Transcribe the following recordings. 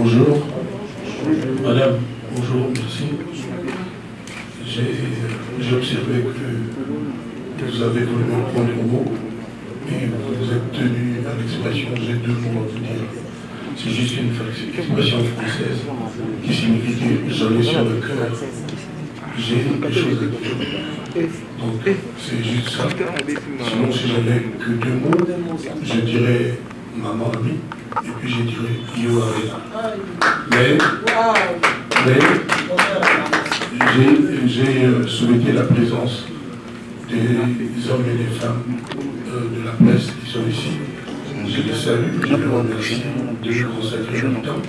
Bonjour. Madame, bonjour, merci. J'ai observé que vous avez voulu me prendre au mot et vous êtes tenu à l'expression, j'ai deux mots à vous dire. C'est juste une expression française qui signifie que j'en ai sur le cœur. J'ai des choses à dire. Donc, c'est juste ça. Sinon, si j'avais que deux mots, je dirais maman ami, et puis je dirais Yo Arena. Mais j'ai souhaité la présence des hommes et des femmes de la presse qui sont ici. Je les salue, je les remercie de me consacrer le temps.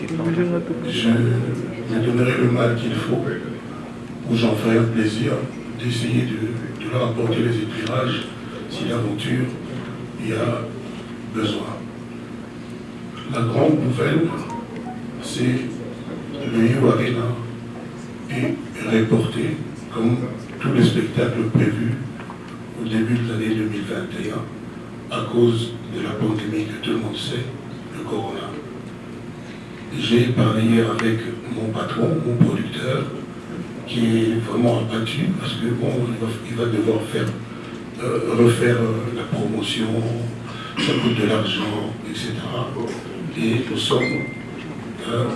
Je me donnerai le mal qu'il faut, ou j'en ferai un plaisir d'essayer de leur apporter les éclairages si d'aventure il y a besoin. La grande nouvelle, c'est le Yo Arena est reporté comme tous les spectacles prévus au début de l'année 2021 à cause de la pandémie que tout le monde sait, le corona. J'ai parlé hier avec mon patron, mon producteur, qui est vraiment abattu parce que bon, il va devoir refaire la promotion, ça coûte de l'argent, etc. Et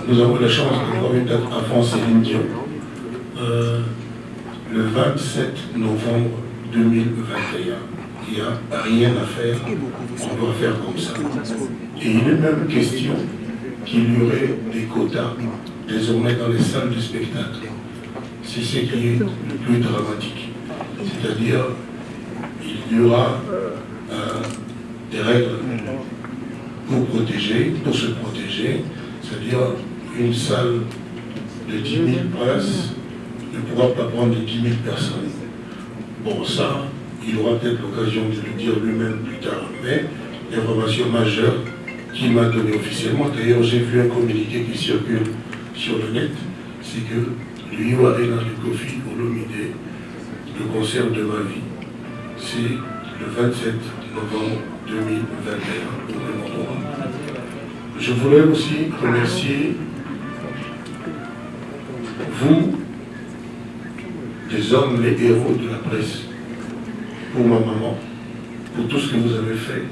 nous avons la chance d'avoir une date avant Céline Dion, le 27 novembre 2021. Il n'y a rien à faire, on doit faire comme ça. Et il est même question qu'il y aurait des quotas désormais dans les salles de spectacle. C'est ce qui est le plus dramatique. C'est-à-dire, il y aura des règles pour se protéger, c'est-à-dire une salle de 10 000 places ne pourra pas prendre 10 000 personnes. Bon, ça, il aura peut-être l'occasion de le dire lui-même plus tard, mais l'information majeure qu'il m'a donnée officiellement, d'ailleurs j'ai vu un communiqué qui circule sur le net, c'est que le Yo Arena de Koffi Olomide, le concert de ma vie, c'est le 27 novembre 2021 au même endroit. Je voudrais aussi remercier vous, les hommes, les héros de la presse, pour ma maman, pour tout ce que vous avez fait.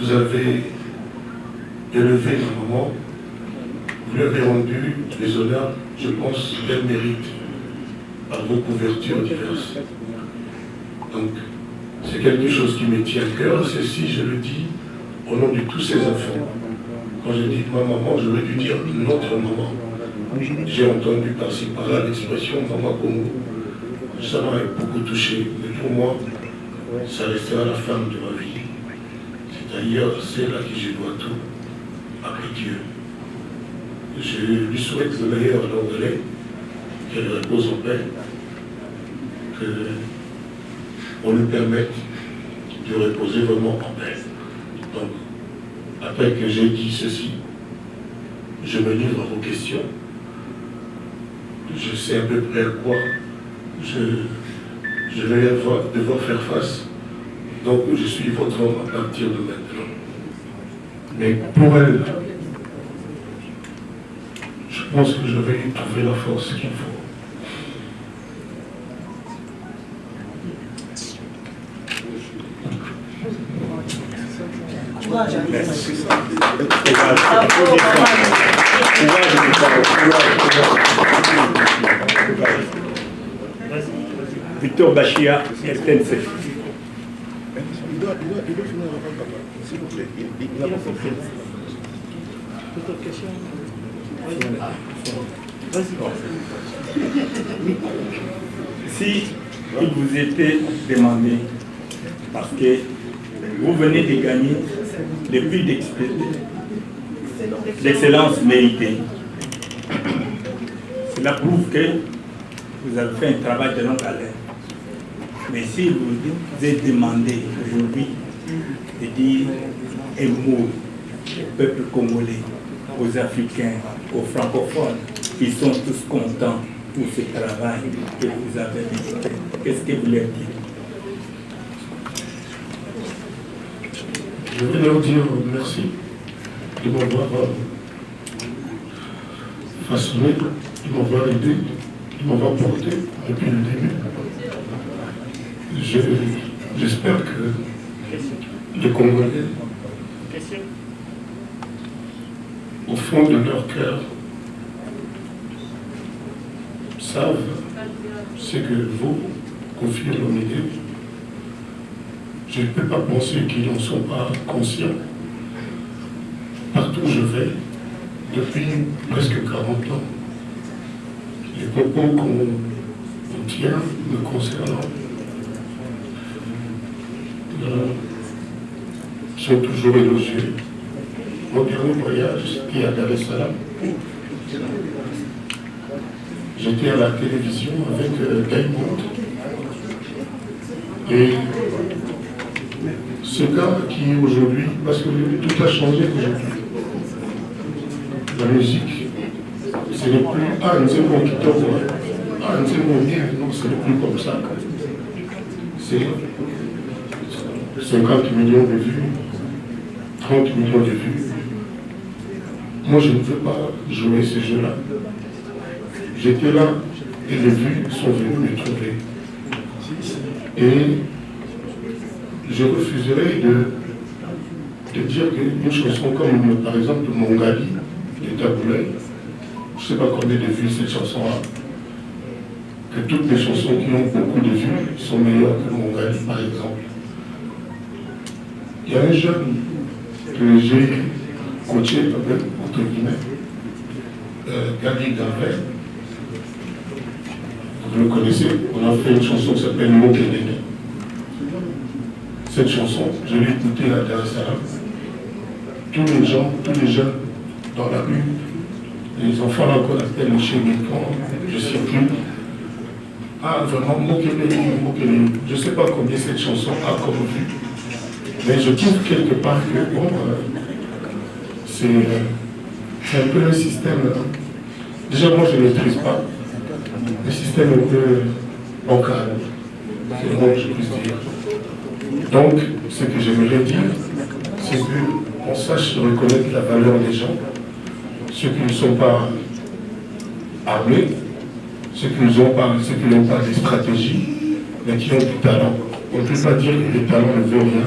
Vous avez élevé ma maman, vous lui avez rendu les honneurs, je pense, qu'elle mérite, par vos couvertures diverses. Donc, c'est quelque chose qui me tient à cœur, ceci, je le dis au nom de tous ces enfants. Quand je dis ma maman, j'aurais dû dire notre maman. J'ai entendu par-ci par-là l'expression maman Congo. Ça m'a beaucoup touché, mais pour moi, ça restera la femme de ma vie. C'est-à-dire celle à qui je dois tout, après Dieu. Je lui souhaite le meilleur à l'anglais, qu'elle repose en paix, qu'on lui permette de reposer vraiment en paix. Donc, après que j'ai dit ceci, je me livre à vos questions. Je sais à peu près à quoi je vais devoir faire face. Donc je suis votre homme à partir de maintenant. Mais pour elle, je pense que je vais trouver la force qu'il faut. Merci. Victor Bachia, RTNC. Il doit finir avant papa, s'il vous plaît. Il a beaucoup de choses. D'autres questions? Si il vous était demandé, parce que vous venez de gagner le prix d'excellence méritée, cela prouve que vous avez fait un travail de longue haleine. Mais si vous êtes demandé aujourd'hui de dire un mot au peuple congolais, aux Africains, aux francophones, ils sont tous contents pour ce travail que vous avez fait, qu'est-ce que vous leur dites? Je veux leur dire merci de m'avoir façonné, de m'avoir aidé, de m'avoir porté depuis le début. J'espère que les Congolais, au fond de leur cœur, savent ce que vous confiez au milieu. Je ne peux pas penser qu'ils n'en sont pas conscients. Partout où je vais, depuis presque 40 ans, les propos qu'on tient me concernant sont toujours élogieux. Mon dernier voyage, c'était à Dar es Salaam. J'étais à la télévision avec Diamond. Et ce gars qui aujourd'hui, parce que tout a changé aujourd'hui, la musique, ce n'est plus « Ah, nous aimons qui tombe, ah, nous aimons bien », non, ce n'est plus comme ça. C'est 50 millions de vues, 30 millions de vues. Moi, je ne veux pas jouer ce jeu-là. J'étais là et les vues sont venues me trouver. Et je refuserais de dire qu'une chanson comme, par exemple, Mongali, de Taboulay, je ne sais pas combien de vues cette chanson-là, que toutes les chansons qui ont beaucoup de vues sont meilleures que Mongali, par exemple. Il y a un jeune que j'ai coaché, entre guillemets, Gali Garvey. Vous le connaissez, on a fait une chanson qui s'appelle Mokelele. Cette chanson, je l'ai écoutée à Dar es Salaam. Tous les gens, tous les jeunes dans la rue, les enfants là qu'on appelle chez les camps, je circule. Ah, vraiment, Mokelele. Je ne sais pas combien cette chanson a comme vue, mais je trouve quelque part que bon, c'est un peu un système. Déjà, moi, je ne maîtrise pas. Le système un peu bancal, c'est le mot que je puisse dire. Donc, ce que j'aimerais dire, c'est qu'on sache reconnaître la valeur des gens, ceux qui ne sont pas armés, ceux qui n'ont pas de stratégie, mais qui ont du talent. On ne peut pas dire que le talent ne veut rien,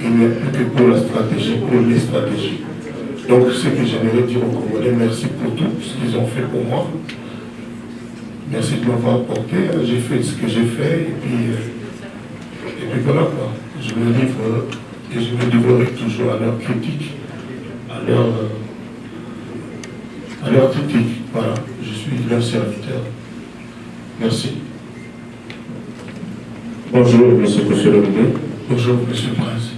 il n'y a plus que pour la stratégie, pour les stratégies. Donc, ce que j'aimerais dire aux Congolais, merci pour tout ce qu'ils ont fait pour moi. Merci de m'avoir porté, j'ai fait ce que j'ai fait, et puis voilà quoi. Je me livre et je me livrerai toujours à leur critique, à leur critique. Voilà, je suis leur serviteur. Merci. Bonjour, monsieur Koscielny. Bonjour, monsieur le Prince.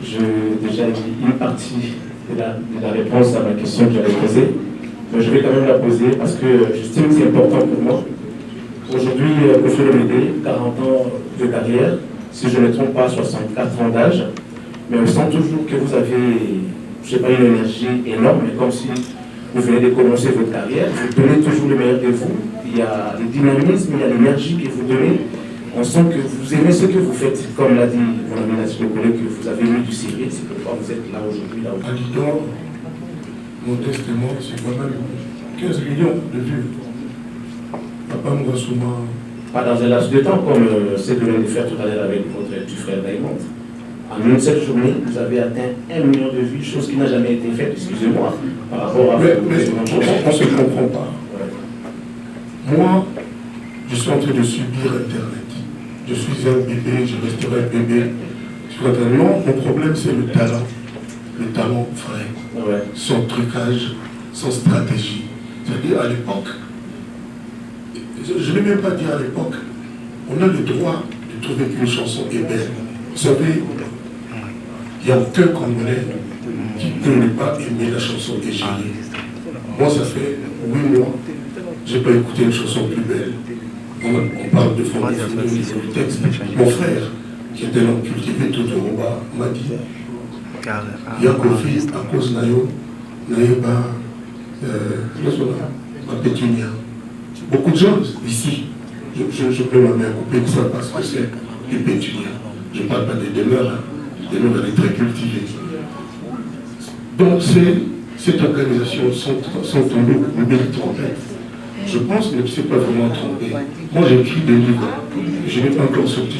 J'ai déjà dit une partie de la réponse à ma question que j'avais posée. Mais je vais quand même la poser parce que j'estime que c'est important pour moi. Aujourd'hui, Koscielny, 40 ans de carrière, si je ne me trompe pas, 64 ans d'âge, mais on sent toujours que vous avez, je ne sais pas, une énergie énorme, mais comme si vous venez de commencer votre carrière, vous donnez toujours le meilleur de vous, il y a le dynamisme, il y a l'énergie que vous donnez, on sent que vous aimez ce que vous faites, comme l'a dit mon ami Nassir Lekole, que vous avez mis du sérieux, c'est pourquoi vous êtes là aujourd'hui, là où Alidor, modestement, c'est quand même 15 millions de vues. Papa Mouassouma. pas dans un laps de temps, comme c'est que de faire tout à l'heure avec votre petit frère Diamond. En une seule journée, vous avez atteint 1 million de vues, chose qui n'a jamais été faite, excusez-moi, par rapport à... Mais on ne se comprend pas. Ouais. Moi, je suis en train de subir Internet. Je suis un bébé, je resterai un bébé. Non, mon problème, c'est le talent. Le talent vrai. Ouais. Son trucage, son stratégie. C'est-à-dire, à l'époque, je ne vais même pas dire à l'époque, on a le droit de trouver qu'une chanson est belle. Vous savez, il n'y a aucun Congolais qui peut ne pas aimer la chanson et génie. Moi, ça fait 8 mois, je n'ai pas écouté une chanson plus belle. On parle de Fondé au niveau du texte. Mon frère, qui était l'homme cultivé tout au bas, m'a dit Yakofi, à cause Nayo, Naïba, Pétunia. Beaucoup de gens ici, je peux ma mère couper ça parce que c'est des pétunias. Je ne parle pas des demeures, hein. Des demeures, elle est très cultivée. Donc cette organisation sans tomber au nouvelle trompette. Je pense qu'il ne s'est pas vraiment trompé. Moi, j'ai écrit des livres. Je n'ai pas encore sorti.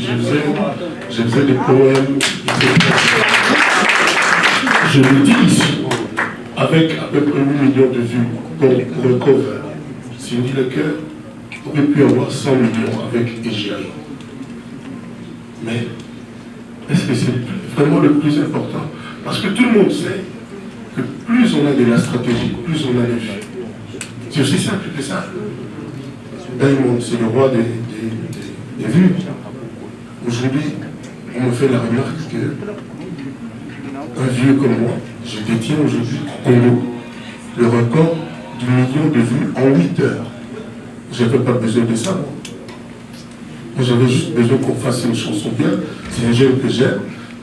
Je faisais des poèmes. Je le dis ici, avec à peu près 8 millions de vues pour le cover. Cindy Lecœur aurait pu avoir 100 millions avec Égérie. Mais est-ce que c'est vraiment le plus important? Parce que tout le monde sait que plus on a de la stratégie, plus on a de vues. C'est aussi simple que ça. Diamond, c'est le roi des vues. Aujourd'hui, on me fait la remarque que un vieux comme moi, je détiens aujourd'hui au Congo le record du million de vues en 8 heures. Je n'avais pas besoin de ça, moi. Moi, j'avais juste besoin qu'on fasse une chanson bien. C'est un jeune que j'aime.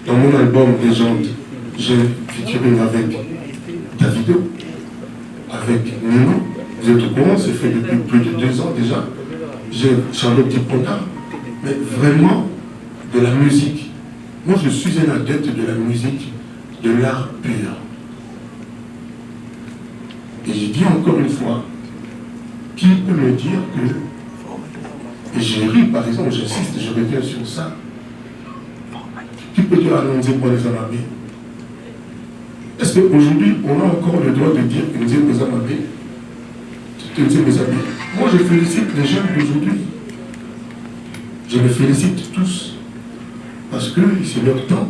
Dans mon album Légende, j'ai featuring avec Davido, avec Nino. Vous êtes au courant, c'est fait depuis plus de 2 ans déjà. J'ai Charlotte Diponda. Mais vraiment, de la musique. Moi, je suis un adepte de la musique, de l'art pur. Et je dis encore une fois, qui peut me dire que, et j'ai ri par exemple, j'insiste, je reviens sur ça, qui peut dire annoncer pour les Amabés? Est-ce qu'aujourd'hui, on a encore le droit de dire que nous sommes des Amabés? Moi, je félicite les jeunes d'aujourd'hui. Je les félicite tous. Parce que c'est leur temps,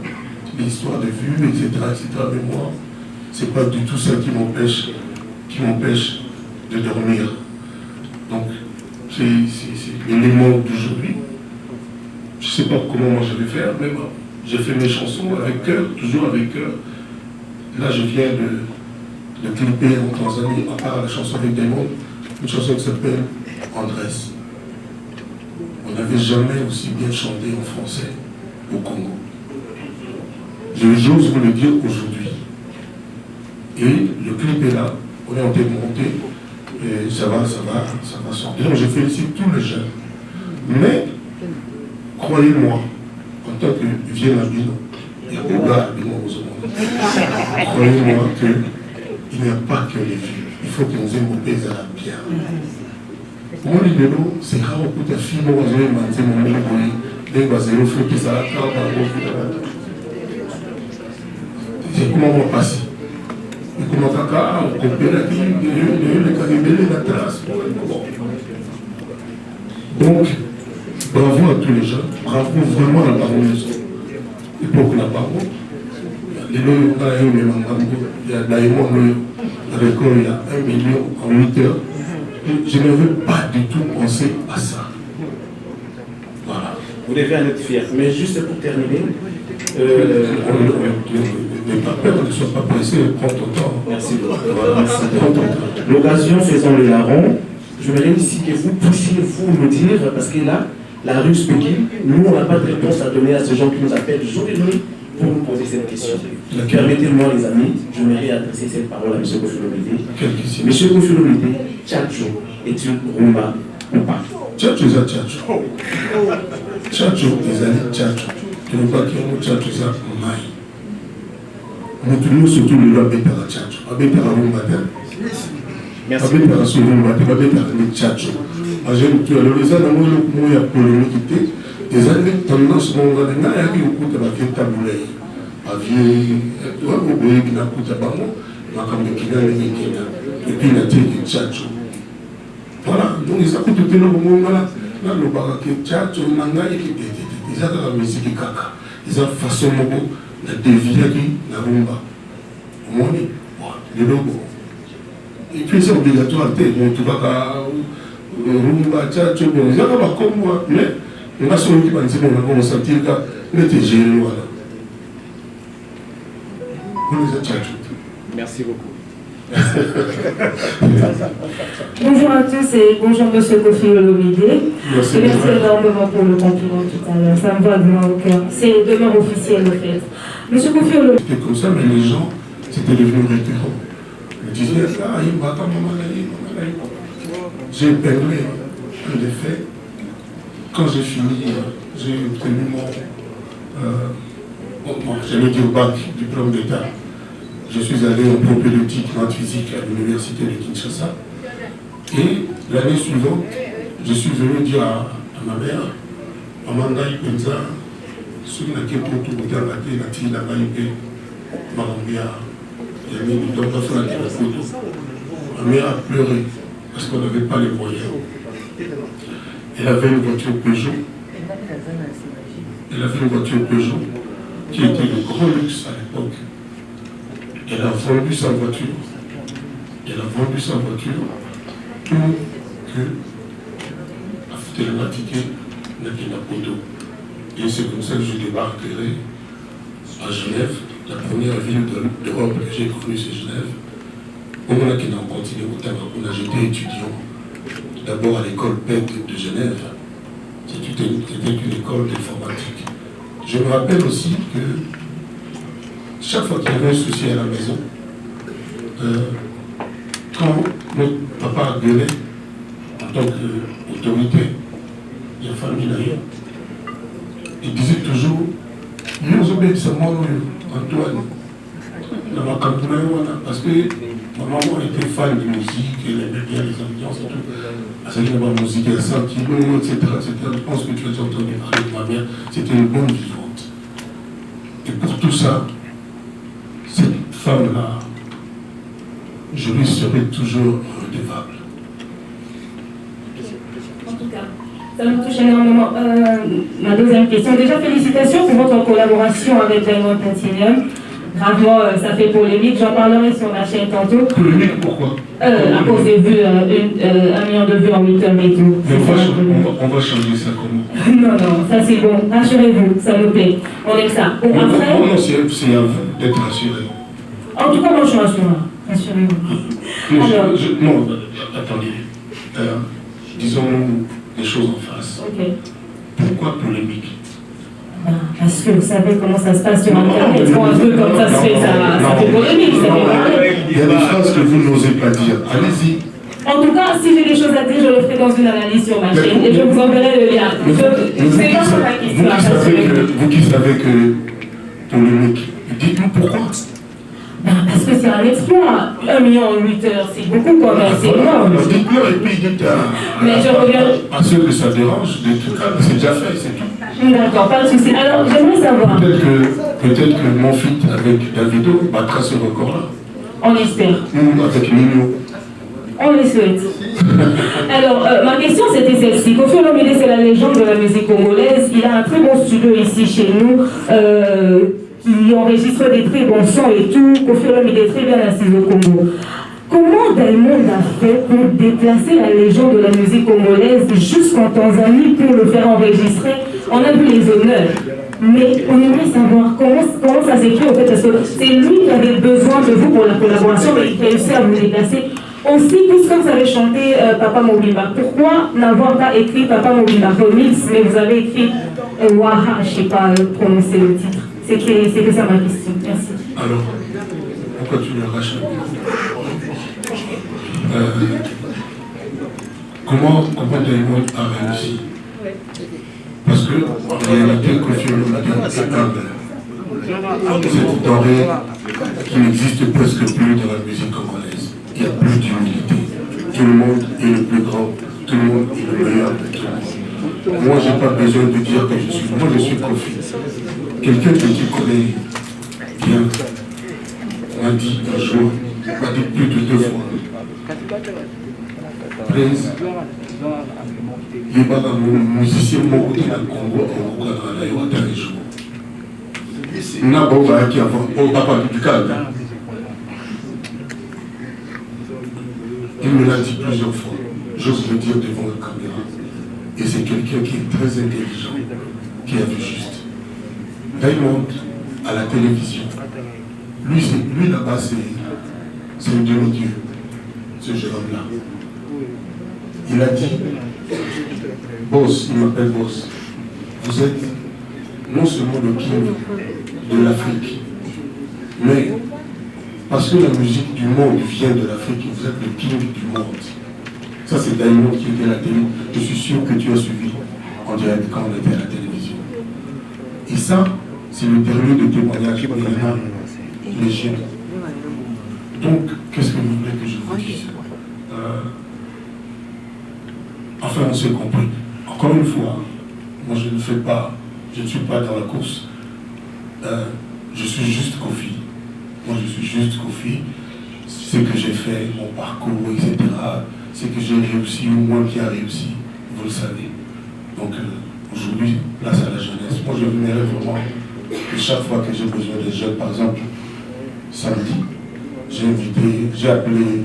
l'histoire de vue, etc., etc. Mais moi, c'est pas du tout ça qui m'empêche de dormir. Donc, c'est l'élément d'aujourd'hui. Je ne sais pas comment moi je vais faire, mais bon, j'ai fait mes chansons avec cœur, toujours avec cœur. Là, je viens de clipper en Tanzanie, à part la chanson avec Diamond, une chanson qui s'appelle Andrés. On n'avait jamais aussi bien chanté en français au Congo. J'ose vous le dire aujourd'hui. Et le clip est là, on est en train de monter, et ça va sortir. Donc je félicite tous les jeunes. Mais, croyez-moi, en tant que vieux Nabino, et au gars Nabino aux hommes, croyez-moi qu'il n'y a pas que les vues. Il faut que nous ayons des à la pierre. Moi, les vélos, c'est rare pour ta fille, moi, je vais mentir mon mari, dès que je vais faire que ça la carte, c'est comment on passe. Et comment on coopère la vie, le caribélé, la trace. Donc, bravo à tous les jeunes, bravo vraiment à la parole. Et pour que la parole, les lois, il y a Daimon, le record, il y a 1 million en 8 heures. Je ne veux pas du tout penser à ça. Voilà. Vous devez en être fier. Mais juste pour terminer, n'aie pas peur, ne sois pas pressé, prends ton temps. merci beaucoup. Voilà, merci. L'occasion faisant le larron, je voudrais ici que vous puissiez vous me dire, parce que là, la rue Speaking, nous on n'a pas de réponse à donner à ces gens qui nous appellent jour et nuit pour nous poser cette question. Permettez-moi les amis, je voudrais adresser cette parole à M. Kofi Olomide. M. Kofi Olomide, Tchatcho est une rumba ou pas? Tchatcho est un Tchatcho. Tchatcho est un Tchatcho. Tu ne vois pas qu'il y a un Tchatcho, c'est un maï. Nous surtout le loi Bétara Tchatcho. Bétara rumba. Merci. Bétara sur rumba, Bétara le Tchatcho. Alors les gens ont eu la polémique. Les années tendance mondiale, il y a eu beaucoup de vie taboulée. Et puis il a dit que Tchatcho. Voilà, donc ils ont tout le monde là. Là, le barak Tchatcho, il y a la musique kaka. Ils ont façon de dévier la rumba. On dit, le logo. Et puis c'est obligatoire, tu vas rumba, Tchatcho, il y a pas comme moi, mais on a celui qui va dire qu'on a commencé à dire qu'il était géré. Voilà. Merci beaucoup. Bonjour à tous et bonjour Monsieur Kofi Olomide. Merci énormément pour le compliment tout à l'heure. Ça me va vraiment au cœur. C'est demain officiel le fait. Monsieur Kofi Olomide. C'était comme ça, mais les gens, c'était devenu récurrent. Ils disaient, ah, il va pas maman. J'ai épinglé un des faits. Quand j'ai fini, j'ai obtenu mon, j'allais dire bac, diplôme d'État. je suis allé en propédeutique maths physique à l'université de Kinshasa. Et l'année suivante, je suis venu dire à ma mère, Maman Ngai Penza, ce qui n'a qu'à tout regarder la tille, la maïpe, Marambia, il y a mis du temps à faire la photo. Ma mère a pleuré parce qu'on n'avait pas les moyens. Elle avait une voiture Peugeot. Elle avait une voiture Peugeot qui était le grand luxe à l'époque. Elle a vendu sa voiture. Elle a vendu sa voiture pour que la télématique n'a qu'une photo. Et c'est comme ça que je débarquerai à Genève, la première ville d'Europe que j'ai connue, c'est Genève. On a continué au Tamaguna, j'étais étudiant. D'abord à l'école PET de Genève. C'était une école d'informatique. Je me rappelle aussi que chaque fois qu'il y avait un souci à la maison, quand notre papa gueulait en tant qu'autorité, il y a famille d'ailleurs, il disait toujours, nous obéissons Antoine, parce que ma maman était fan de musique, elle aimait bien les ambiances et tout. Elle savait la musique, elle sentit, etc., etc. Je pense que tu as entendu parler de ma mère, c'était une bonne vivante. Et pour tout ça, cette femme-là, je lui serai toujours redevable. En tout cas, ça me touche énormément. Ma deuxième question. Déjà, félicitations pour votre collaboration avec Diamond Platinum. Gravement, ça fait polémique. J'en parlerai sur ma chaîne tantôt. Polémique, pourquoi? À cause des vues, 1 million de vues en 8 heures et tout. Mais on va changer ça comment? Non, non, ça c'est bon. Rassurez-vous, ça nous plaît. On aime ça. Bon, après... Non, c'est à vous d'être rassuré. En tout cas, moi je suis rassuré. Rassurez-vous. Alors... non, attendez. Disons les choses en face. Ok. Pourquoi polémique? Parce que vous savez comment ça se passe sur Internet. Quand un truc comme ça se fait, ça fait polémique. Il y a des phrases que vous n'osez pas dire. Allez-y. En tout cas, si j'ai des choses à dire, je le ferai dans une analyse sur ma chaîne et je vous enverrai le lien. C'est pas sur la question. Vous qui savez que polémique, dites-nous pourquoi. Parce que c'est un exploit. 1 million en 8 heures, c'est beaucoup quand même, c'est énorme. Dites-le et puis dites Mais je regarde. À ceux que ça dérange, c'est déjà fait, c'est tout. D'accord, pas de souci. Alors, j'aimerais savoir. Peut-être que mon feat avec Davido battra ce record-là. On espère. Ou avec Nino. On les souhaite. Alors, ma question c'était celle-ci. Koffi Olomide, c'est la légende de la musique congolaise. Il a un très bon studio ici chez nous, qui enregistre des très bons sons et tout. Koffi Olomide est très bien assis au Congo. Comment Diamond a fait pour déplacer la légende de la musique congolaise jusqu'en Tanzanie pour le faire enregistrer? On a vu les honneurs, mais on aimerait savoir comment ça s'est fait en fait, parce que c'est lui qui avait besoin de vous pour la collaboration, mais il réussit à vous déplacer. Aussi, puisque vous avez chanté Papa Mobimba, pourquoi n'avoir pas écrit Papa Mobimba remix, mais vous avez écrit Waha, je ne sais pas prononcer le titre. C'est que ça ma question. Merci. Alors, pourquoi tu le arraches? Comment Diamond a réussi? Parce que, en réalité, Koffi Olomide est humble. C'est une denrée qui n'existe presque plus dans la musique congolaise. Il y a plus d'humilité. Tout le monde est le plus grand, tout le monde est le meilleur de tout le monde. Moi, je n'ai pas besoin de dire que je suis. Moi, je suis Koffi. Quelqu'un que tu connais bien m'a dit un jour, m'a dit plus de 2 fois. Prince, il y a un musicien qui est au Congo, au Rwanda, il y a un jour. Il y a un qui avant, au papa du calme. Il me l'a dit plusieurs fois, j'ose le dire devant la caméra. Et c'est quelqu'un qui est très intelligent, qui a vu juste. Diamond, à la télévision, lui là-bas, c'est un demi-dieu, ce jeune homme-là. Il a dit, Boss, il m'appelle Boss, vous êtes non seulement le king de l'Afrique, mais parce que la musique du monde vient de l'Afrique, vous êtes le king du monde. Ça, c'est Diamond qui était à la télé. Je suis sûr que tu as suivi en direct quand on était à la télévision. Et ça, c'est le dernier de témoignage. Les jeunes. Donc, qu'est-ce que vous voulez que je vous dise? Enfin, on s'est compris. Encore une fois, moi je ne suis pas dans la course. Je suis juste Kofi. Moi je suis juste Kofi. Ce que j'ai fait, mon parcours, etc. Ce que j'ai réussi ou moi qui a réussi, vous le savez. Donc aujourd'hui, place à la jeunesse. Moi je voudrais vraiment que chaque fois que j'ai besoin des jeunes, par exemple, samedi, j'ai appelé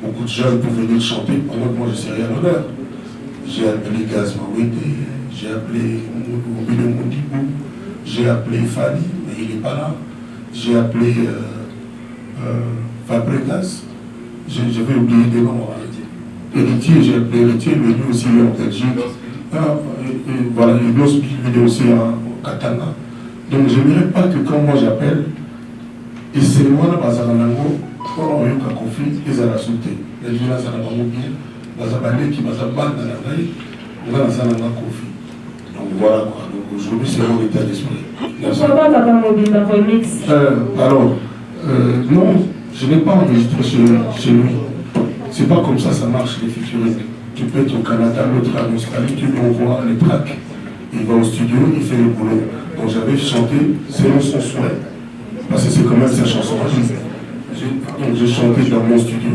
beaucoup de jeunes pour venir chanter pendant que moi je serai à l'honneur. J'ai appelé Gaz Mawede, j'ai appelé Moubile Mondibou, j'ai appelé Fali, mais il n'est pas là. J'ai appelé Fabregas, j'avais oublié des noms. Héritier, j'ai appelé Héritier, mais lui aussi il est en Belgique. Voilà, il est aussi en Katanga. Donc je ne dirais pas que quand moi j'appelle, et c'est moi là, Bazaranango, quand on a eu un conflit, ils ont sauté. Les gens là, ça n'a pas bien. Qui va s'abattre dans la veille, on va dans un conflit. Donc voilà quoi. Donc aujourd'hui, c'est mon état d'esprit. Pourquoi Papa Mobimba remix? Alors, non, je n'ai pas enregistré chez lui. C'est pas comme ça marche les featuring. Tu peux être au Canada, l'autre en Australie, tu lui envoies les tracks. Il va au studio, il fait le boulot. Donc j'avais chanté selon son souhait. Parce que c'est quand même sa chanson. Donc j'ai chanté dans mon studio.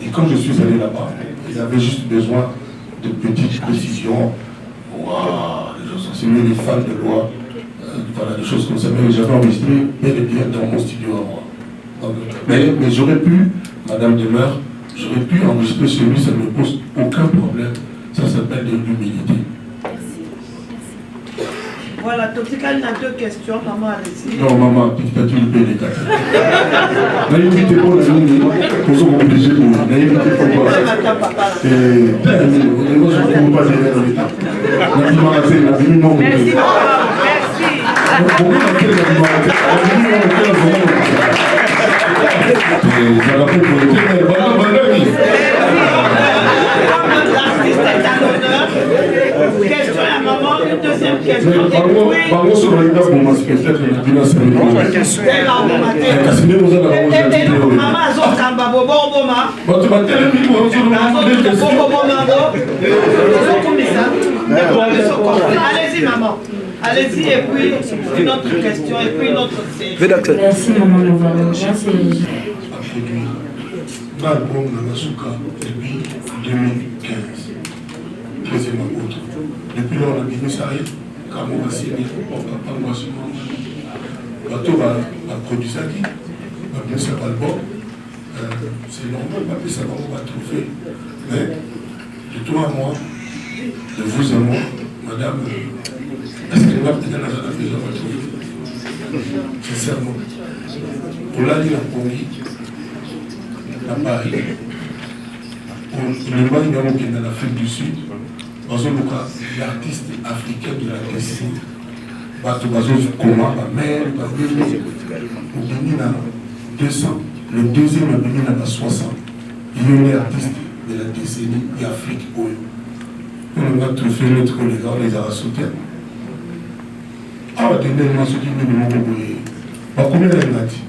Et quand je suis allé là-bas, ils avaient juste besoin de petites précisions. Waouh, les gens sont les fans de loi. Voilà, des choses comme ça. Mais j'avais enregistré bel et bien dans mon studio à moi. Donc, mais j'aurais pu, Madame Demeure, j'aurais pu enregistrer chez lui, ça ne me pose aucun problème. Ça s'appelle de l'humilité. Voilà, Totika, il a 2 questions. Maman, allez-y. Non, maman, tu as tué le les 4. N'ayez pas la ligne, pour ça, on obligé pour vous. N'ayez pas pourquoi. Et moi, je ne peux pas dire la vérité. Merci, maman. Merci. Pourquoi on a fait la vérité? Ça rappelle pour le thème, question à maman, une deuxième question. Maman, sur le gars, pour spectacle, il a dit là, c'est le maman, allez-y, maman. Allez-y, et puis une autre question, et puis une autre série. Merci, maman Novalo. Merci. L'album Nagasuka depuis 2015. Deuxième apôtre. Depuis lors, on a mis ça, car on va signer, on va pas moi sur moi. Bateau va produire ça qui va bien cet album. C'est normal, on va ça va trouver. Mais de toi à moi, de vous à moi, madame, est-ce que nous avons déjà trouvé? Sincèrement. Pour l'année, la Pongui, à Paris, pour le monde qui est dans l'Afrique du Sud, l'artiste africain de la décennie, comment ma mère, au 200, le deuxième a 60. Il est l'artiste de la décennie d'Afrique. On a tout fait notre collègue, on les a sautés. Ah, dernièrement, ce qui me demande, combien elle a dit?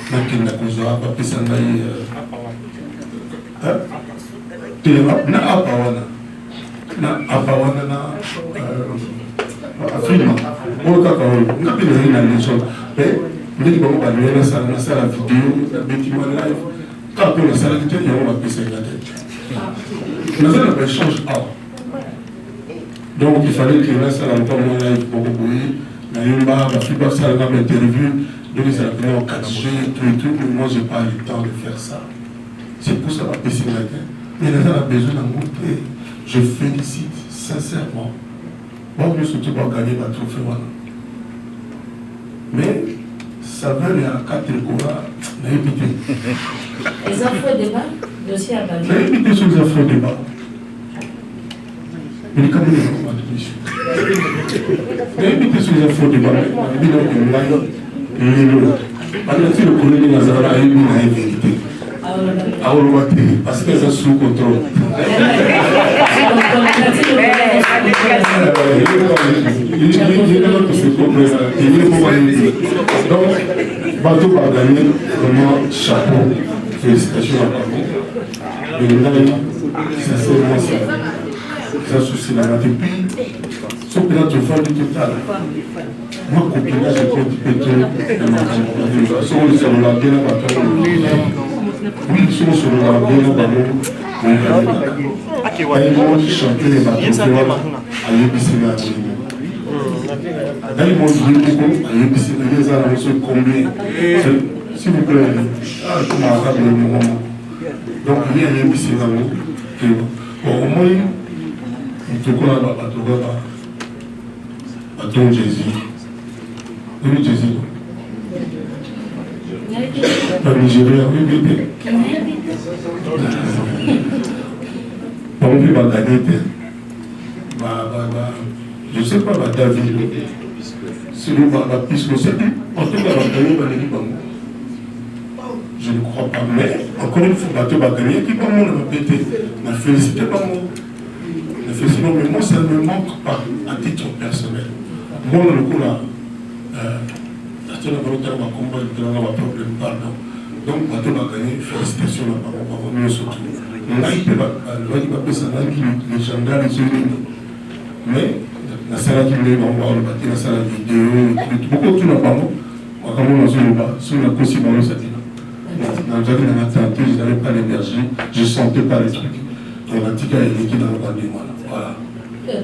Na Kozoa, Papi Sangaï, na Apawana, na Afrique, on a fait la légende. Mais, on dit qu'on va lui la salle vidéo, la bâtiment live. Quand on a la salle vidéo, on va passer la tête. Mais ça n'a pas échange. Donc, il fallait que la salle en live pour vous. La fibre salle dans l'interview. Donc, ils appelaient en 4G, tout, mais moi, je n'ai pas eu le temps de faire ça. C'est pour ça que je vais passer la tête. Mais les gens ont besoin d'en montrer. Je félicite sincèrement. Moi, je suis surtout gagner ma trophée. Mais ça va aller à 4 courants. Les infos-débats, dossier à Bali. J'ai évité sur les infos-débats. Mais les caméras ne vont pas de mission. J'ai évité sur les infos-débats. Si le collègue Nazara a eu une vérité. Parce qu'elles sont sous contrôle. Donc, bateau va gagner vraiment chapeau. Félicitations à Bateau. Et là, sincèrement, ça souci la Et puis, sauf que là, tu fais du total. Moi, copinage, j'ai fait du pétrole. Sur le cellulaire, bien à Bateau. Oui, sur le cellulaire, bien à Bateau. Chanter les bateaux, à l'ébissina. Dans le monde du Congo, à l'ébissina, les armes sont combien. S'il vous plaît, comment on a le moment. Donc, il y a l'ébissina. Au moins, il faut qu'on a bateau Jésus. Oui, Jésus. Pas Nigeria, oui, oui. Pas non plus va gagner. Je ne sais pas, David. Si nous va puisque c'est en tout cas, va gagner l'équipe. Je ne crois pas, mais encore une fois, bateau va gagner. Qui va péter? Ne félicitez pas moi. Ne félicitez pas, mais moi, ça ne me manque pas à titre personnel. Moi, le coup là, c'est un problème, pardon. Donc, bateau va gagner. Félicitations à Papa, mieux surtout. Les gendarmes, les unis. Mais, la salle qui voulait voir le bâtiment, la salle vidéo, beaucoup de tout n'a pas moi. Quand on a sur le bas, sur la possible, on s'est dit. Dans le jardin, on a tenté, je n'avais pas l'énergie, je ne sentais pas les trucs. Donc, la tika est liquide dans le bas du mois. Voilà.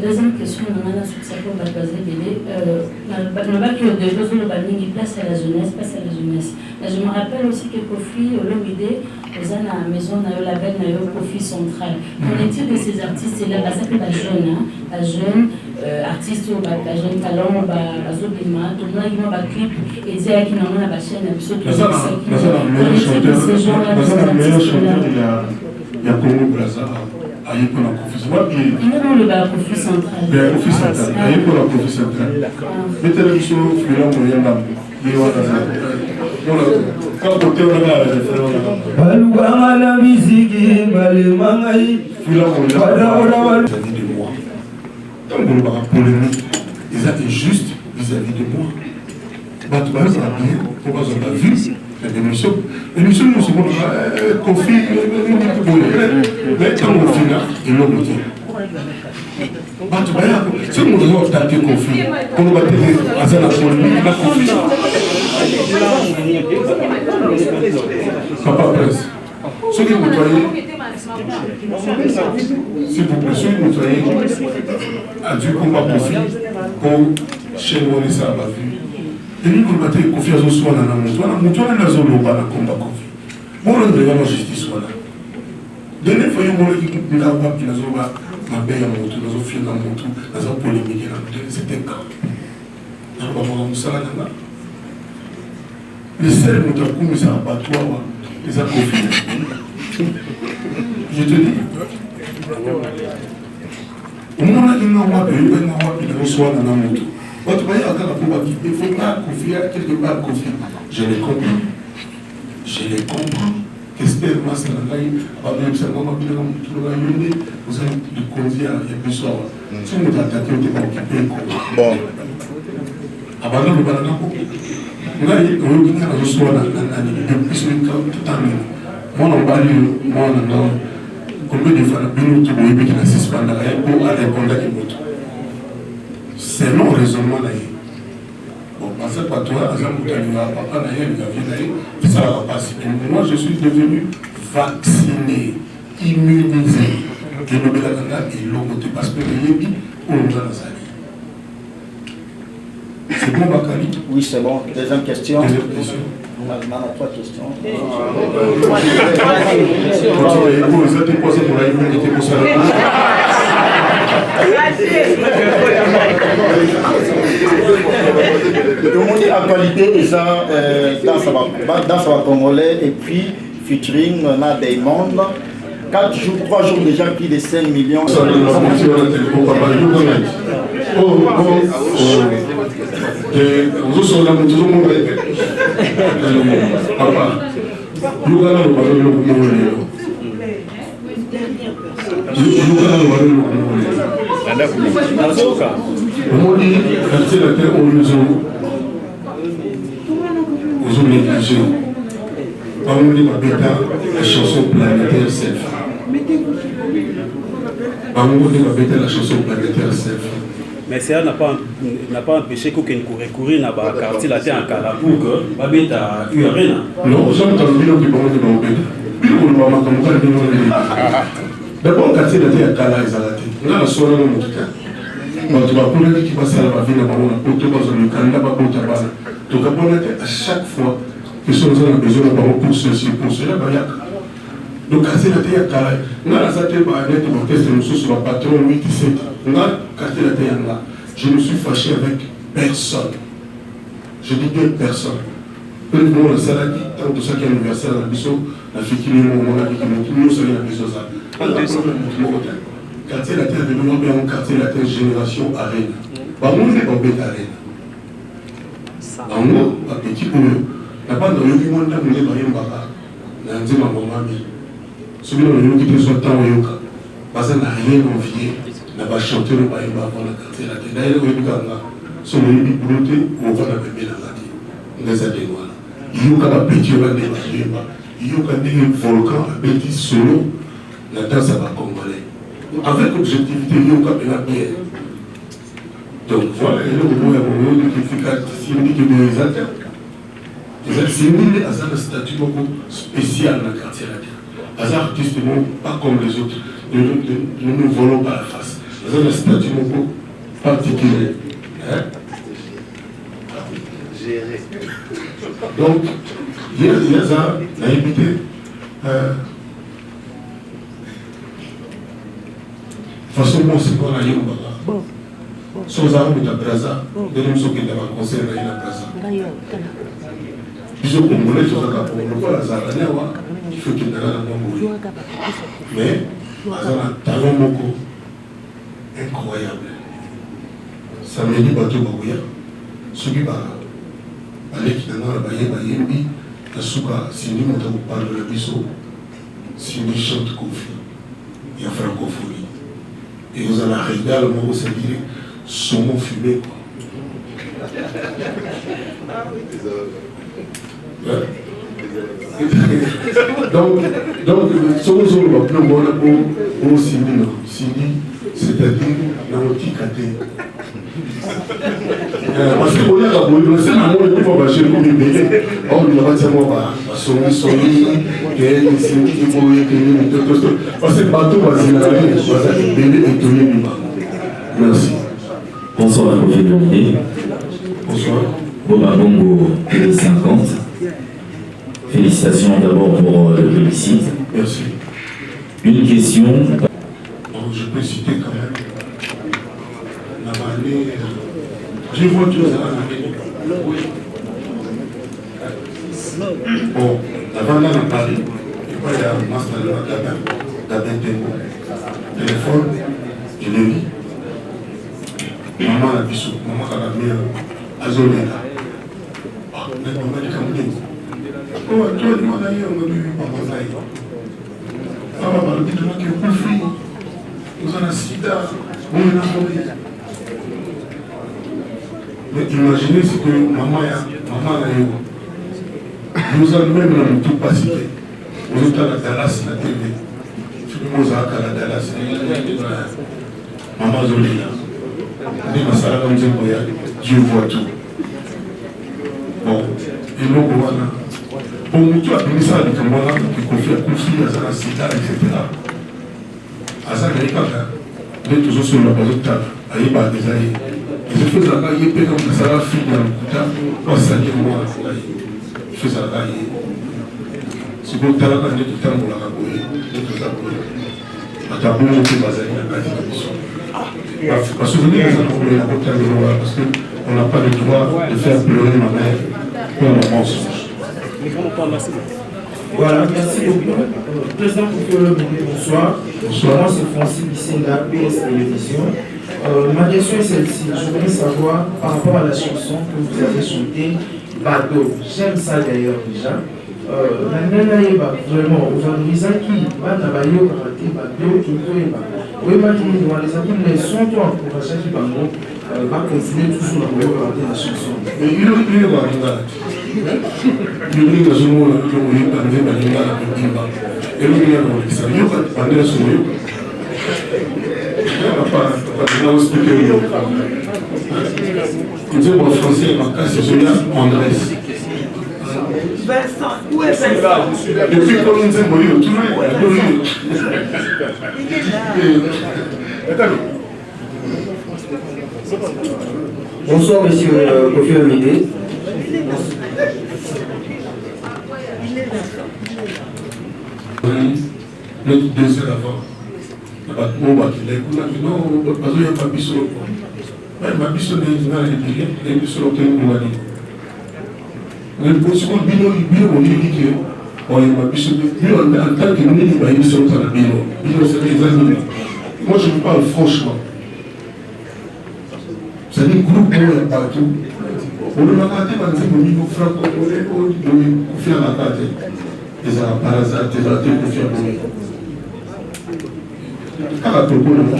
Deuxième question, on a sur ça pour baser Bélé. Le bac de besoin de banning place à la jeunesse, passe à la jeunesse. Je me rappelle aussi que Kofi, au Lomide, aux à la maison, on a eu la belle, on a eu Kofi central. Qu'en est-il de ces artistes-là? Ça s'appelle la jeune, la jeune artiste, la jeune talent, la Zobima, tout le monde a un clip et dire qu'il en a la chaîne, absolument. C'est la meilleure chanteur, il y a Congo Brazza. Aïe pour la confusion. Non, le Kofi central. Le Kofi central. Aïe pour la Kofi central. Mettez la mission, Fouillon, Moyen Nam. Quand on te regarde, la musique, ils étaient justes vis-à-vis de moi. Batouba, ça a bien, pourquoi on a vu l'émission. L'émission, nous sommes confiés, mais quand on finit, ils l'ont dit. Batouba, c'est nous devons attaquer confié. Pour nous battre, à la polémique, la confusion. Papa Presse, ceux qui vous voyez, s'il vous plaît, ceux qui vous voyez, a dû combat profit pour chez moi, ça va vivre. Et nous, nous battons confiance au soin dans la montagne. La montagne, elle a zone au bas, combat confiance. Bon, on a la justice, voilà. Donnez, il faut y avoir qui n'a pas qui n'a pas ma belle à mon tour, n'a pas fait dans mon tour, n'a pas polémiqué dans le tour. C'était un cas. On va voir un moussa là. Les seuls moutacous, mais ça n'a pas toi, les a confiés. Je te dis. Au moment où il n'a pas payé, il n'a pas payé, il reçoit dans la moto. Votre voyez, il faut pas confier quelque part confier. Je les comprends. Je les comprends. Qu'est-ce que moi, c'est la taille, vous avez le conduire à plus soir. Si vous attaquez, vous êtes occupé. Bon. Abandonne le banana. Là, il y a un soir dans l'année, depuis ce temps, tout en même. Moi, on va aller, moi, on a combien de fois, nous, tout le monde qui n'assiste pas dans la pour aller répondre à une autre. C'est non raisonnement là. Bon, parce que toi, papa n'a rien, ça va passer. Moi, je suis devenu vacciné, immunisé. Je ne vais pas et l'autre parce que les yébi, on nous a dans sa vie. C'est bon, Bakali? Oui, c'est bon. Deuxième question. Deuxième question. On a 3 questions. Vous êtes posé pour la immunité pour ça. Le monde est actualité et ça, dans sa congolais et puis featuring, on a des mondes. 4 jours, 3 jours déjà, plus de 5 millions. dit quartier latin aux négligés. On dit la chanson planétaire selfie. On dit la chanson planétaire selfie. Mais ça n'a pas empêché qu'aucun courir dans le quartier latin en Carabou, que Babeta a eu rien. Non, j'ai entendu le plus d'abord, le quartier latin à Kala est arrêté. On a la soirée dans notre cas. Tu vas prendre qui passe à la vie dans le Canada, donc à chaque fois que nous avons besoin de pour ceci, pour cela, donc quartier latin à Kala. On a la santé par un net de test, nous sommes sur le patron 8-17. On a quartier latin là. Je me suis fâché avec personne. Je dis bien personne. Nous, le saladi, tant que ça qui est anniversaire, la biseau, la fille qui est mon ami qui nous sommes la biseau. Quartier latin, nous avons un quartier latin génération arène. Nous sommes en arène. En haut, à petit peu, la bande de l'Yogi Monde, nous sommes en bas. Nous sommes en maman. Celui dont nous sommes en temps, parce qu'on n'a rien envié, n'a pas chanté le bain avant le quartier latin. D'ailleurs, nous sommes en bibliothèque, on va la bébé dans la vie. Nous sommes en il y a un petit volcan, un petit solo, la danse à congolais. Avec objectivité, il y a un bien. Donc voilà, il y a un moment qui est un statut spécial dans le quartier latin. Les artistes pas comme les autres, nous ne volons pas la face. C'est un statut particulier. Donc, il y a ça, la limité. Façon, c'est quoi la Yomba? Sans armes de la Braza, de nous qui étaient en concert à la Braza. Ils ont congolais, ils ont pour le la Zaranewa, il faut qu'il y ait un mais, il y a un talent moko incroyable. Ça me dit bateau Babouya, ce qui va. Allez, qui n'a pas yébi, la souka, si nous avons parlé de la biseau, si nous chantons Kofi, il y a francophonie. Et vous allez regarder le mot, c'est dire, saumon fumé. Donc, saumon fumé, on va plus voir pour Sindi, c'est-à-dire, dans le petit caté. Parce que on a un c'est un mot qui va chez nous libérer. On ne va pas son parce que bateau merci. Bonsoir, bonsoir. Boba Bongo 50. Félicitations d'abord pour le félicite. Merci. Une question. Je peux citer quand même. Je vois tout ça. Bon, avant là, à Paris, il y a un master de la Gabin téléphone, je l'ai mis. Maman a dit ça, maman a mis à Zoléda. Maman dit comme dit. Oh, tu as demandé à on a vu maman là. Maman m'a dit qu'il y a un conflit. Nous avons un sida, on est envoyé. Mais imaginez ce que maman a eu. Nous avons même tout pas cité. Nous sommes à Dallas, la TV. Nous sommes à Dallas. Maman Zolina. Dieu voit tout. Bon, et nous, voilà. Bon, tu as mis ça avec moi là, qui confie à conflit, à la sida, etc. À ça, il y a mais toujours sur la base de table. Il y a des années. Et je fais ça là, il y a comme ça, la fille dans le couteau, pour salir moi. Je fais ça là, c'est pour que tu aies tout le temps pour la raconter, tout ça pour la tabou, on peut baser la discussion. Parce que vous venez de trouver la côté de l'eau, parce qu'on n'a pas le droit de faire pleurer ma mère pour un mensonge. Voilà, merci beaucoup. Président Kofi, bonsoir. Bonsoir. Moi, c'est Francis Bissenga, PS Télévision. Ma question est celle-ci. Je voudrais savoir, par rapport à la chanson que vous avez chantée, Bado. J'aime ça d'ailleurs déjà. Vraiment, aujourd'hui, qui va travailler au karaté, Bado, Oui, maintenant, les amis, mais sont toi encouragés qui va continuer toujours à regarder la chanson. Mais il est là, il est Vincent, où est Vincent? Depuis qu'on nous a mouru, tout le monde est là. Bonsoir, monsieur Kofi Olomide. Notre deuxième avant, on va qu'il est non, parce qu'il n'y a pas de bisou. Mais ma bisou n'est pas les bisou l'ont tenu pour aller. Mais pour ce qu'on dit, on dit que on est ma bisou, en tant que nous, il va y avoir sur le bino. Bino, c'est les amis. Moi, je vous parle franchement. C'est des groupes qui sont partout. On ne va pas dire que c'est au niveau franco-congolais, on fait la carte. Ils ont par hasard, ils ont été confiés à nous. Quand la propos de moi,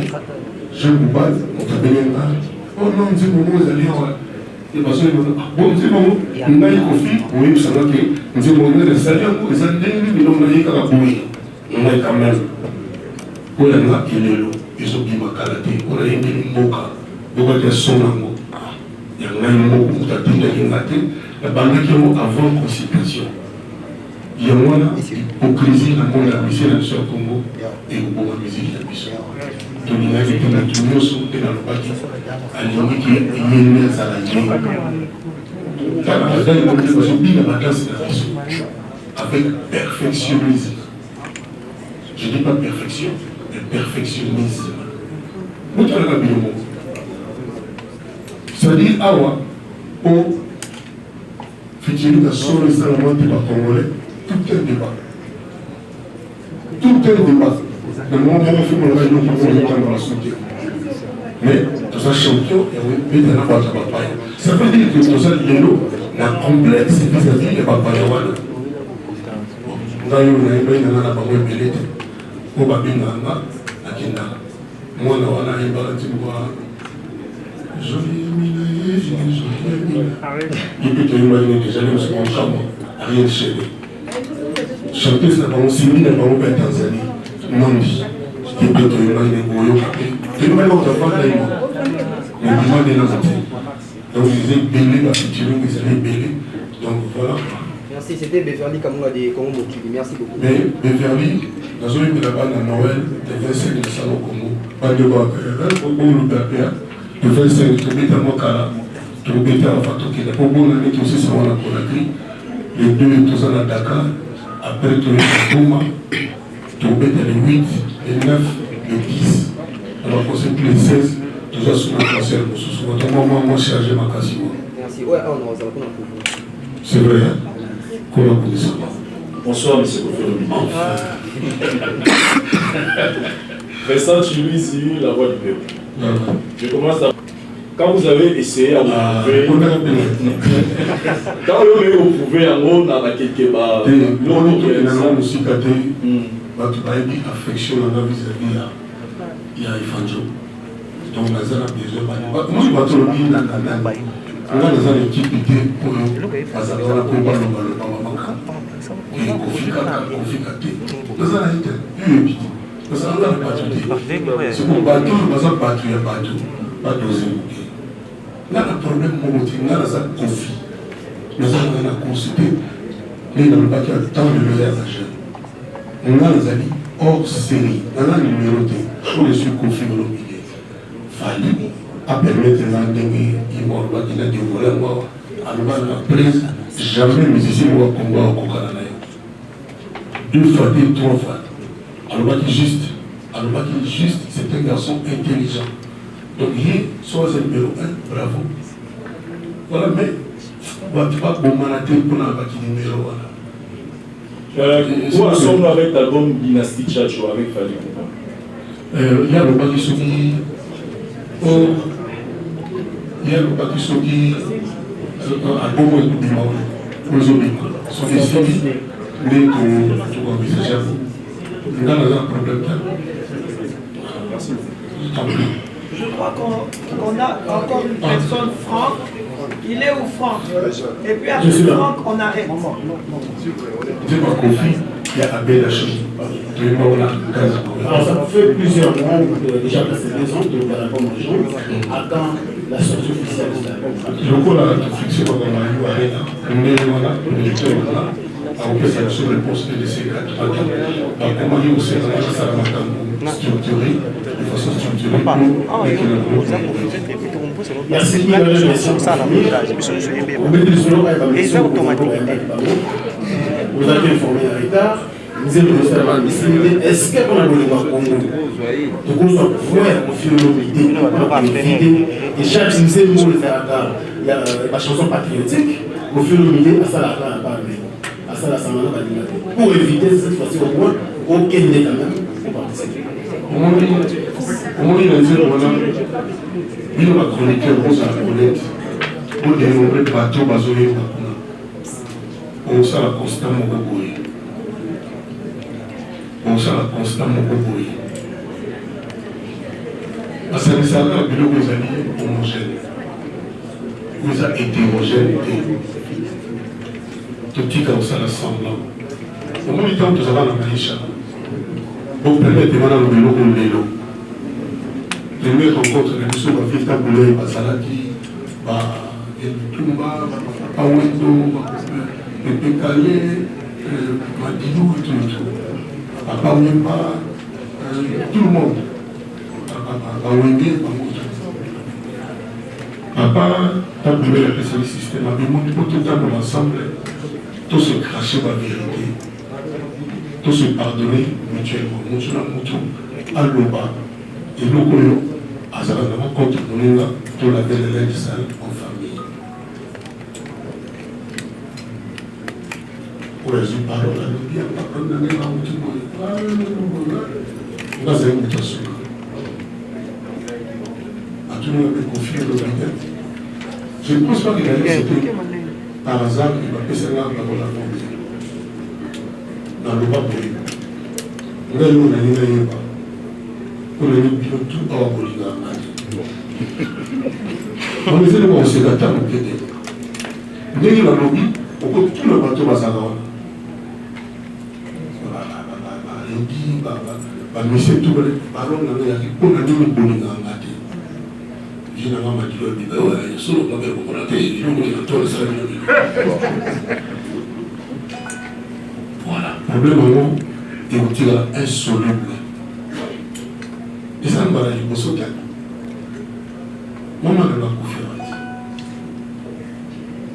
je vous parle, on t'a béni un mal. Oh non, on dit que vous allez en. Et parce que, bon, on dit que on a eu confié, oui, vous savez que, on dit que on a des salaires, les années, mais on a eu qu'à la bouille. On a quand même. On a eu Kilelo, ils ont dit ma qualité, on a eu des moka, on a eu des sonango. Il y a un mot où tu as dit que la banque qui est avant consultation. Il y a une hypocrisie dans le monde de la musique dans le Congo et au bon de la musique de la musique. Donc il y a des gens qui sont dans le bâti à l'idée qu'il y a une à la ligne. Quand la danse avec perfectionnisme. Je ne dis pas perfection, mais perfectionnisme. Vous avez un mot. C'est-à-dire, awa, pour fêter la soirée de la Congolais. Tout est débat. Tout est débat. Le moment où on fait mon rêve, on est dans la santé. Mais, tout ça, champion, et on n'a pas de papaye. Ça veut dire que tout ça, la complexe vis-à-vis de papaye. Dans le monde, il y a un peu de belette. On va bien dans la Kina. Moi, on a un peu de joli minaye, joli minaye. Il peut te imaginer que j'allais me faire un chambre, rien de chez lui. Chanteuse n'a pas aussi mis dans le pays Tanzanie. Non, qui peut te imaginer Goyo Kapé. Tu ne m'as pas fait d'ailleurs. Mais du moins des langues. Donc, ils étaient belés, la future, ils allaient belés. Donc, voilà. Merci, c'était Beverly Kamunga de Congo Mokibi. Merci beaucoup. Mais Beverly, dans une époque là-bas, à Noël, le 25 décembre au Congo, pas de bois, le 25 décembre, au Kala, tu le bêtes à la Fatoki. Pour bon année, tu sais, ça va la Conakry. Les deux, tous à Dakar. Après, tu es à Bouma, tu es le 8, le 9, le 10. Alors, pour ce qui est le 16, tu es sur le cancer. Moi, chargé ma casse. Merci. Ouais, on va vous. C'est vrai, hein? Comment vous dites ça? Bonsoir, monsieur Kofi. Vincent Chili, sur la voix du peuple. Je commence à. Quand vous avez essayé à vous prouver, quand vous avez prouvé en haut, on a quelque part. L'autre qui est dans la musique, tu as dit affection vis-à-vis il y a Ifanjo. Donc, on a besoin. Moi, je vais te le dire dans la main. On a besoin de type d'idée pour nous. Parce qu'on a un peu de c'est pour bateau, il y a bateau. Pas d'oser. Là, le problème, on a conflit. Nous avons consulté, mais dans le bac, il y a tant de milliards d'argent. On a les amis hors série, on a numéroté, pour les conflits de l'obligé. Fallu à permettre les endémies, ils vont avoir des dévoilés, à la prise, jamais musicien ou à combat au Kokanana. 2 fois, 3 fois. Alors, juste, c'est un garçon intelligent. Donc, il est soit c'est le numéro 1, bravo. Voilà, mais on ne va pas bombarder pour la partie numéro 1. Où ensemble avec l'album Dynasty Chacho avec Fali Poupa? Il y a le Baki Soki. Il y a le Baki Soki. À Bomo et Bima. Pour les autres, sont des signes. Mais tout envisageable. Nous avons un problème. Merci. Je crois qu'on a encore une personne, Franck. Il est où, Franck? Et puis après Franck, on arrête. Dis-moi, Kofi, il y a Abel Hachim. Alors, ça fait plusieurs mois, déjà passé 2 ans, de répondre aux gens. À quand la sortie officielle de la Je crois que la fiction dans la rue Arena, mais voilà, le lecteur là, a fait sa seule réponse de ces 4 ans. Comment il y a aussi la structurée, de façon structurée, pour que Merci. Vous avez informé en retard. Vous êtes le est-ce qu'on a le Congo? Donc, on doit pouvoir confier l'idée. Et chaque musée, il y a la chanson patriotique, on fait l'idée à ça la à ça la samana pour éviter cette fois-ci au moins aucun n'est quand même pour participer. Comment il a dit, voilà, il a chroniqué Rose à la Colette pour dénombrer bateau bazoé on s'en a constamment beaucoup. On s'en a constamment beaucoup. Parce que ça a un bureau vous alliez homogène. Vous avez hétérogène. Tout petit comme ça, semblant. Au moins du temps, nous avons la maïcha. Vous permettez maintenant le vélo pour le vélo. Les meilleurs rencontres, les missions, la vie, Taboulé, Basalaki, Tumba, Awendo, le Pécalé, Madilou, tout. Papa Wimba, tout le monde. Papa Wenge, Papa, Taboulé, le spécialiste système, avec mon hypothèse dans l'ensemble, tout se cracher la vérité, tout se pardonner mutuellement, à l'Oba, et l'Okoyo, à Zaranama contre Moninga, tout la belle élève sale en famille. Pour les parole, on a bien pas prendre la main au Timoy. On a zéro mutation. À tout le monde a confié le gardien. Je ne pense pas qu'il a dit c'était par hasard qu'il va passer là dans la famille. Dans le bas pour lui. On a eu un année pas. On a eu tout hors pour lui. On disait que on s'est gâté à nous guetter. Dès qu'il a lobby, on peut tout le bateau va s'agarrer. Monsieur tout le ballon on a dit une bonne gâté. Je n'ai pas dit que ouais, solo pas bien pour la télé, je ne peux pas ça. Voilà, problème est un tir insoluble. Et ça me va aller pour ce cas. Maman n'a pas confiance.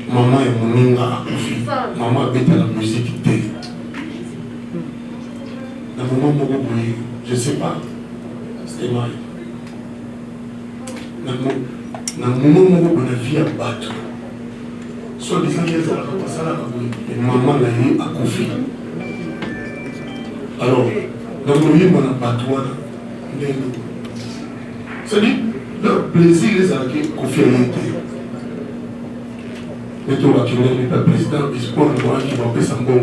Maman est mon inga à confiance. Maman habite à la musique T. Dans le moment où je ne sais pas, c'était mal. Dans le moment où on a vu un bateau, soit disant qu'il y a ça là, maman l'a eu à confier. Alors, dans le moment où on a bateau, c'est-à-dire, leur plaisir est à la confiance. Mais tu vas qu'il n'est pas président, espoir de voir qu'il va payer son bon.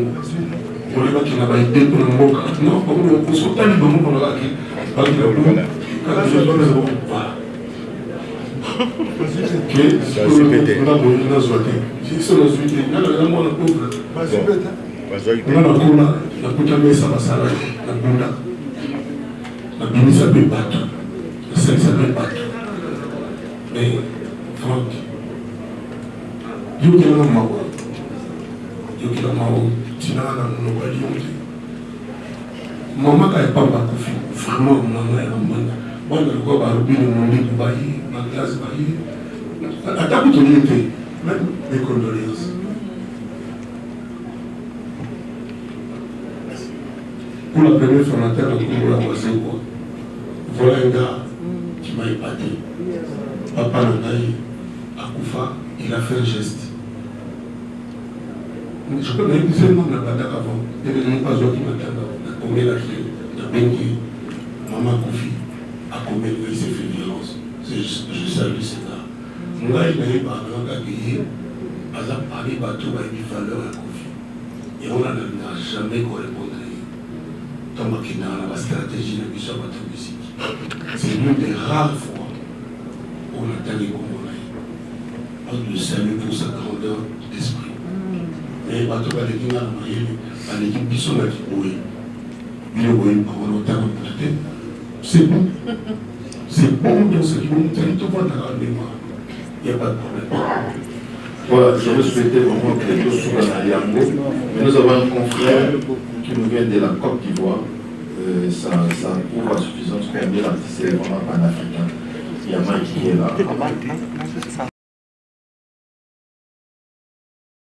Pour les gens qui n'ont pas été pour le monde, non, comme on se retrouve dans le monde, on a qui quand je dois les avoir. Voilà. Ok, c'est on a besoin de souhaiter. Si c'est le souhaiter, il y a le monde pauvre. On a la cola, la coutame, ça va s'arrêter, la bunda. La bini, ça peut battre. La scène, ça peut battre. Mais, Franck, il y a un mao. Il y a un mao. Maman n'a pas bakoufi, vraiment maman est maman. Moi je crois que le monde est baillé, ma classe baillée. À ta bout même mes condoléances. Pour la première fois en terre, on l'a voisin quoi. Voilà un gars qui m'a épaté. Papa Nandaï, à Koufa, il a fait un geste. Je peux même dire non, on n'a pas d'avant. Il n'y a pas de qui m'attend. Combien la clé, la Bengi, Maman Koufi, à combien il s'est fait violence. Je salue ce gars. Moi, il n'avait pas gagné. Par exemple, parler bateau, il y a une valeur à Koufi. Et on n'a jamais correspondu. dans la stratégie de mission de musique. C'est l'une des rares fois où on a tenu Congolais. On le salue pour sa grandeur d'esprit. Mais on va te parler de l'équipe qui sont là qui pourrit. C'est bon. C'est bon dans ce qui nous traite tout le monde dans la mémoire. Il n'y a pas de problème. Voilà, j'aurais souhaité vraiment que les deux soient dans Yango. Mais nous avons un confrère qui nous vient de la Côte d'Ivoire. Ça prouve à suffisance combien l'artiste est vraiment panafricain. Il y a Mike qui est là.